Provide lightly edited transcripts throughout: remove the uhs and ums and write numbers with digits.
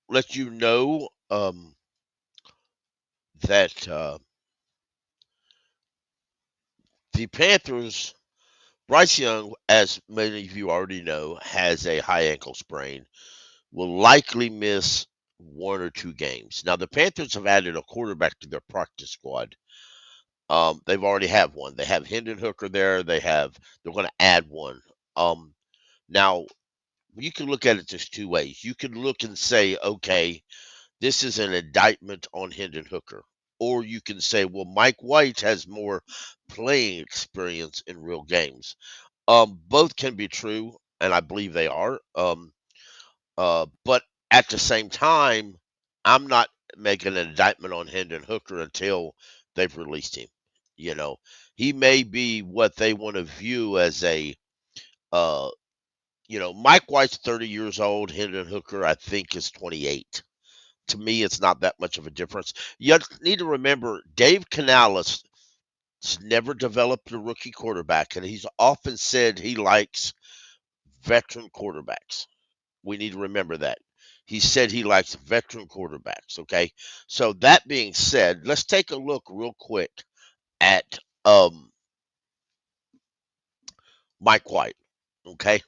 let you know that the Panthers, Bryce Young, as many of you already know, has a high ankle sprain, will likely miss 1 or 2 games. Now, the Panthers have added a quarterback to their practice squad. They've already have one. They have Hendon Hooker there. They're going to add one. Now you can look at it just 2 ways. You can look and say, okay, this is an indictment on Hendon Hooker. Or you can say, well, Mike White has more playing experience in real games. Both can be true, and I believe they are. But at the same time, I'm not making an indictment on Hendon Hooker until they've released him. You know, he may be what they want to view as uh, Mike White's 30 years old. Hendon Hooker, I think, is 28. To me, it's not that much of a difference. You need to remember, Dave Canales has never developed a rookie quarterback, and he's often said he likes veteran quarterbacks. We need to remember that. He said he likes veteran quarterbacks, okay? So that being said, let's take a look real quick at Mike White, okay?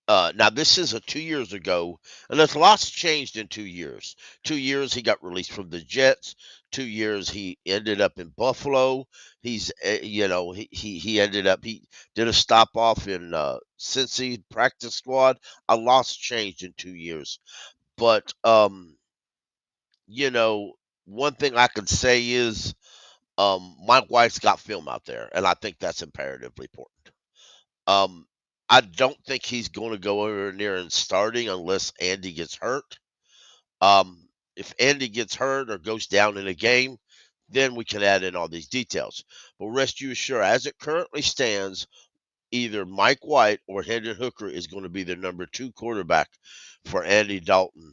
Now, this is 2 years ago, and there's lots changed in 2 years. 2 years he got released from the Jets. 2 years he ended up in Buffalo. He ended up, he did a stop off in Cincy practice squad. A lot's changed in 2 years. But, one thing I can say is Mike White's got film out there, and I think that's imperatively important. I don't think he's going to go over near and starting unless Andy gets hurt. If Andy gets hurt or goes down in a game, then we can add in all these details. But rest you assured, as it currently stands, either Mike White or Hendon Hooker is going to be the number 2 quarterback for Andy Dalton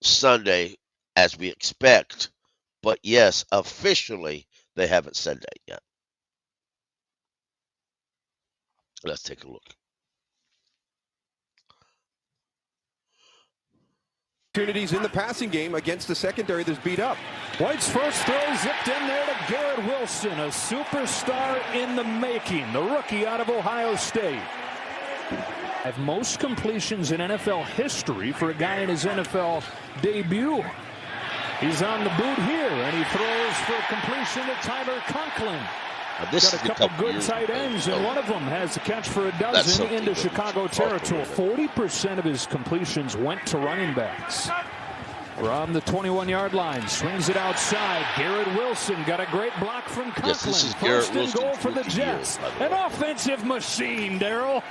Sunday, as we expect. But yes, officially, they haven't said that yet. Let's take a look. Opportunities in the passing game against the secondary that's beat up. White's first throw zipped in there to Garrett Wilson, a superstar in the making, the rookie out of Ohio State. Have most completions in NFL history for a guy in his NFL debut. He's on the boot here, and he throws for completion to Tyler Conklin. This Got a couple good tight ends, and one of them has a catch for a dozen into Chicago territory. 40% of his completions went to running backs. From the 21-yard line, swings it outside. Garrett Wilson got a great block from Conklin. Yes, this is First Garrett and goal Wilson's for the rookie Jets. year, by the An way. offensive machine, Darryl.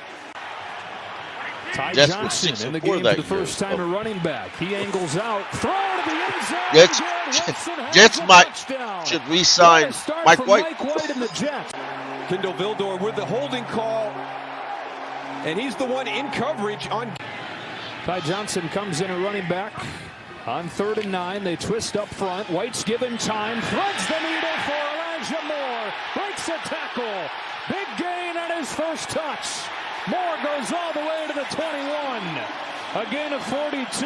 Ty Jets were Johnson 6 in the and 4 game for that the first year. time a running back. He angles out. Throw to the end zone. Jets- Garrett Wilson has Jets a might touchdown. should re-sign What a start Mike for White. Mike White and the Jets. Kendall Vildor with the holding call, and he's the one in coverage on. Ty Johnson comes in a running back on 3rd and 9. They twist up front. White's given time. Threads the needle for Elijah Moore. Breaks a tackle. Big gain on his first touch. Moore goes all the way to the 21. A gain of 42.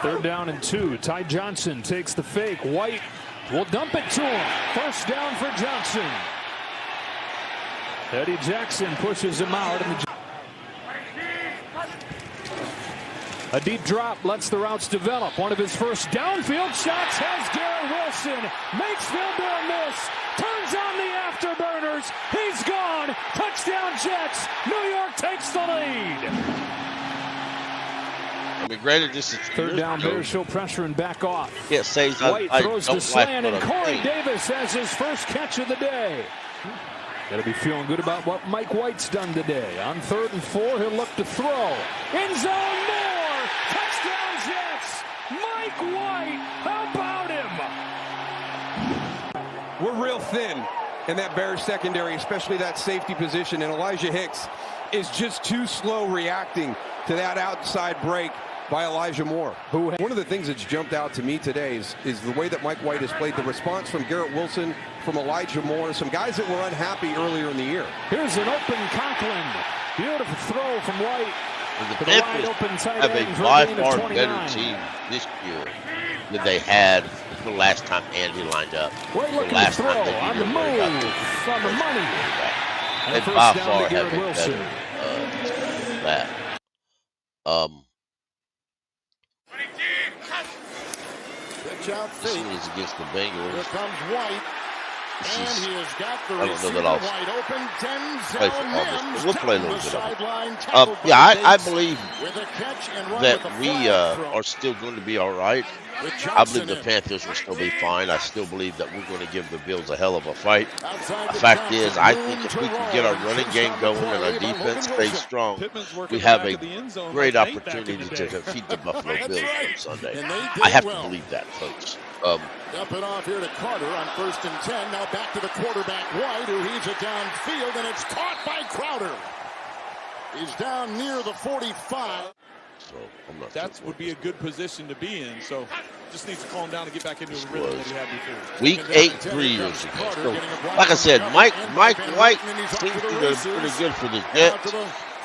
3rd down and 2. Ty Johnson takes the fake. White will dump it to him. First down for Johnson. Eddie Jackson pushes him out. And a deep drop lets the routes develop. One of his first downfield shots has Garrett Wilson. Makes Vildor miss. Turns on the afterburners. He's gone. Touchdown Jets. New York takes the lead. I mean, granted, this is 3rd down, Bears show pressure and back off. Yeah, says White I throws don't the slant, like and what I'm Corey saying. Davis has his first catch of the day. Got to be feeling good about what Mike White's done today. On 3rd and 4, he'll look to throw. End zone, Moore! Touchdown Jets! Mike White, how about him? We're real thin in that Bears secondary, especially that safety position, and Elijah Hicks is just too slow reacting to that outside break by Elijah Moore. One of the things that's jumped out to me today is the way that Mike White has played. The response from Garrett Wilson, from Elijah Moore, some guys that were unhappy earlier in the year. Here's an open Conklin. Beautiful throw from White. And the To the wide Panthers open tight have a end for by gain of far 29. better team this year than they had the last time Andy lined up. Great The looking last throw time they on beat the him move, where he got on the money. They And by first down far to have Garrett a Wilson. better team than that. Pitch out This fake. one is against the Bengals. Here comes White. And he has got the I don't know receiver that I'll wide open. play for Denzel August, Mims but we'll play a down little the bit of it. sideline, tackled by Yeah, I Bates believe with a catch and run that with a we flag throw. are still going to be all right. With I Johnson believe the in. Panthers will still be fine. I still believe that we're going to give the Bills a hell of a fight. Outside The to fact Johnson, is, I room think if to we can roll, get our and running chased game on the going and our play by defense Logan stays Wilson. strong, Pittman's working we the have back a of the end zone great like Nate back in opportunity the to day. defeat the Buffalo Bills right. on Sunday. And they did I have well. to believe that, folks. Dump it off here to Carter on 1st and 10. Now back to the quarterback, White, who heaves it downfield, and it's caught by Crowder. He's down near the 45. So I'm not That sure would be a good position to be in. So just needs to calm down and get back into the This rhythm was that he had before. Week 8 3 years ago. So, like I said, Mike White seems to be pretty good for the Jets.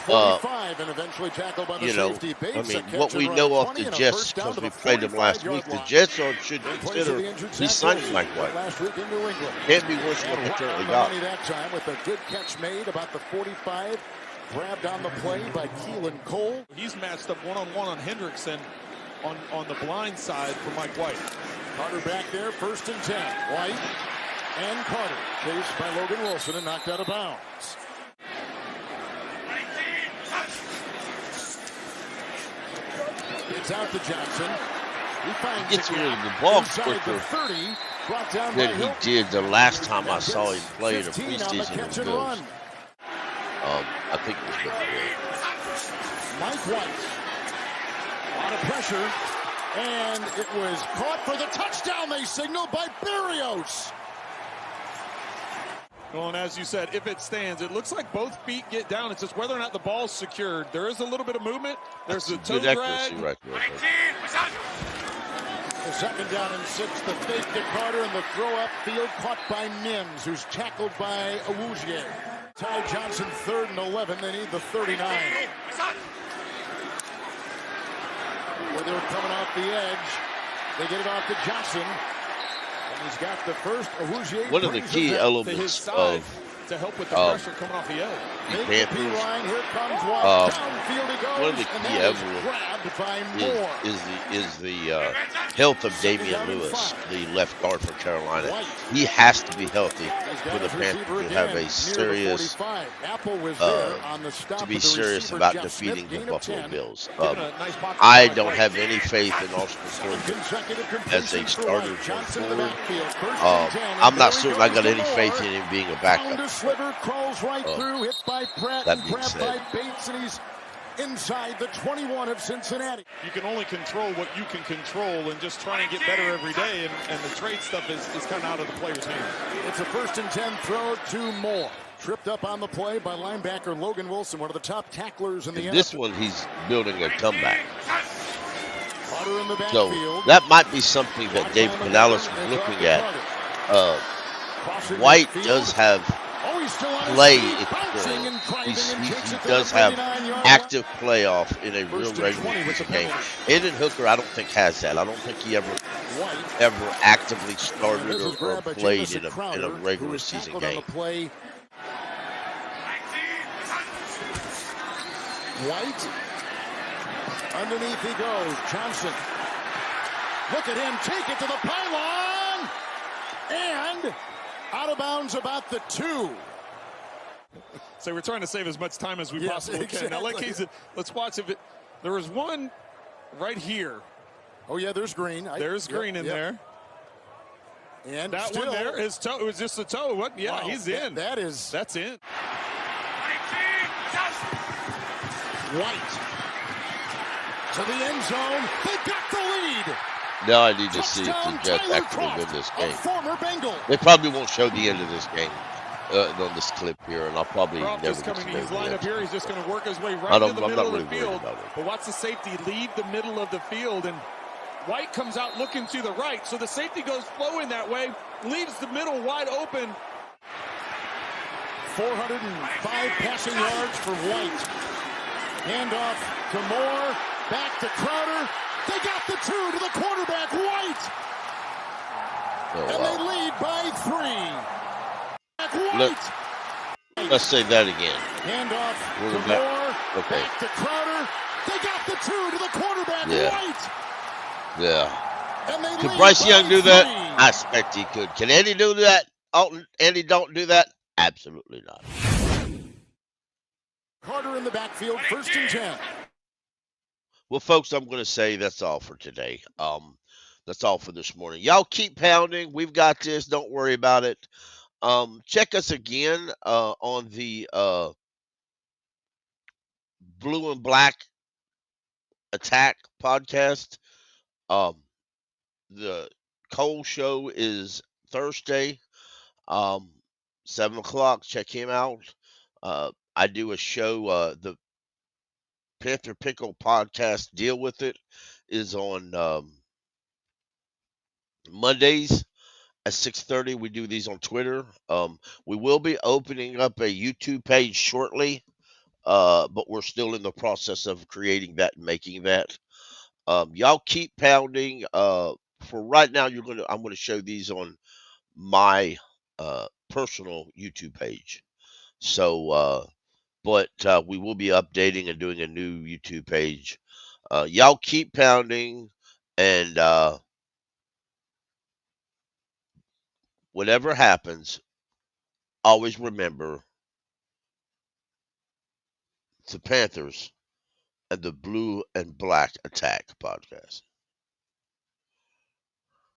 45 and eventually tackled by the You know, safety. I Bates, mean, a what catch we and know run off 20 the and a Jets, first down because to we the played them last 45-yard week, the line. Jets should Replace of consider the injured Zach re-signing Wilson Mike White. last week in New England. Can't be worse than what they Right currently on the got. money that time with a good catch made about the 45. Grabbed on the play by Keelan Cole. He's matched up one-on-one on Hendrickson on the blind side for Mike White. Carter back there, 1st and 10. White and Carter chased by Logan Wilson and knocked out of bounds. It's out to Johnson. He finds Gets a rid of gap the ball inside quicker the 30. Brought down by than he Hilton. did the last time I saw him Gets play in a 15 on the preseason catch with and Bills. run. I think it was before. Mike White. A lot of pressure. And it was caught for the touchdown, they signaled, by Berrios. Well, and as you said, if it stands, it looks like both feet get down. It's just whether or not the ball's secured. There is a little bit of movement. There's a toe Good drag. accuracy right there. The 2nd down and 6, the fake to Carter, and the throw upfield caught by Mims, who's tackled by Awuzie. Ty Johnson 3rd and 11. They need the 39. Where they're coming off the edge. They get it off to Johnson. And he's got the first. Awuzie One of the brings key it back To his elements side of to help with the pressure coming off the edge. Make the Panthers, P-line. Here comes White. Downfield he goes. one of the and key that is elements grabbed by Moore. is the health of Damian Lewis, the left guard for Carolina. He has to be healthy for the Panthers to have a serious to be serious about defeating the Buffalo Bills. I don't have any faith in Austin Corbett as a starter going forward. I'm not certain I got any faith in him being a backup. Sliver crawls right through, hit by Pratt, That and being grabbed said, by Bates, and he's inside the 21 of Cincinnati. You can only control what you can control and just try and get better every day, and the trade stuff is kind of out of the player's hands. It's a 1st and 10 throw to Moore. Tripped up on the play by linebacker Logan Wilson, one of the top tacklers in the NFL. This one, he's building a comeback. Carter in the So backfield. that might be something that Dave Canales was looking at. White does have play experience. He does have active playoff in a real regular season game. Hendon Hooker, I don't think has that. I don't think he ever actively started or played in a regular season game. White. Underneath he goes. Johnson. Look at him take it to the pylon. And out of bounds about the 2. So we're trying to save as much time as we possibly can. Now, let's watch if it. There was one right here. Oh, yeah, there's Green. There's Green in there. And that one there, his toe, it was just a toe. What? Yeah, wow, he's in. That's in. White to the end zone. They got the lead. Now I need to see if the Jets actually win this game. Former Bengal. They probably won't show the end of this game on this clip here, and I'll probably Croft never just coming. get to He's lined up here. He's just going to work his way right I'm to the middle not of really the field. about it. But watch the safety leave the middle of the field, and White comes out looking to the right. So the safety goes flowing that way, leaves the middle wide open. 405 passing yards for White. Handoff to Moore. Back to Crowder. They got the 2 to the quarterback, White. And they lead by 3. White. Let's say that again. Handoff to Moore. Okay. Back to Crowder. They got the 2 to the quarterback, White. Yeah. And they Could lead Bryce by Young do 3. that? I expect he could. Can Eddie do that? Alton, Eddie don't do that? Absolutely not. Carter in the backfield, 1st and 10. Well, folks, I'm going to say that's all for today. That's all for this morning. Y'all keep pounding. We've got this. Don't worry about it. Check us again on the Blue and Black Attack podcast. The Cole show is Thursday, 7 o'clock. Check him out. I do a show, the Panther Pickle podcast, Deal With It, is on Mondays at 6:30. We do these on Twitter. We will be opening up a YouTube page shortly, but we're still in the process of creating that and making that. Y'all keep pounding. For right now, I'm gonna show these on my personal YouTube page. So, but we will be updating and doing a new YouTube page. Y'all keep pounding, and whatever happens, always remember the Panthers and the Blue and Black Attack podcast.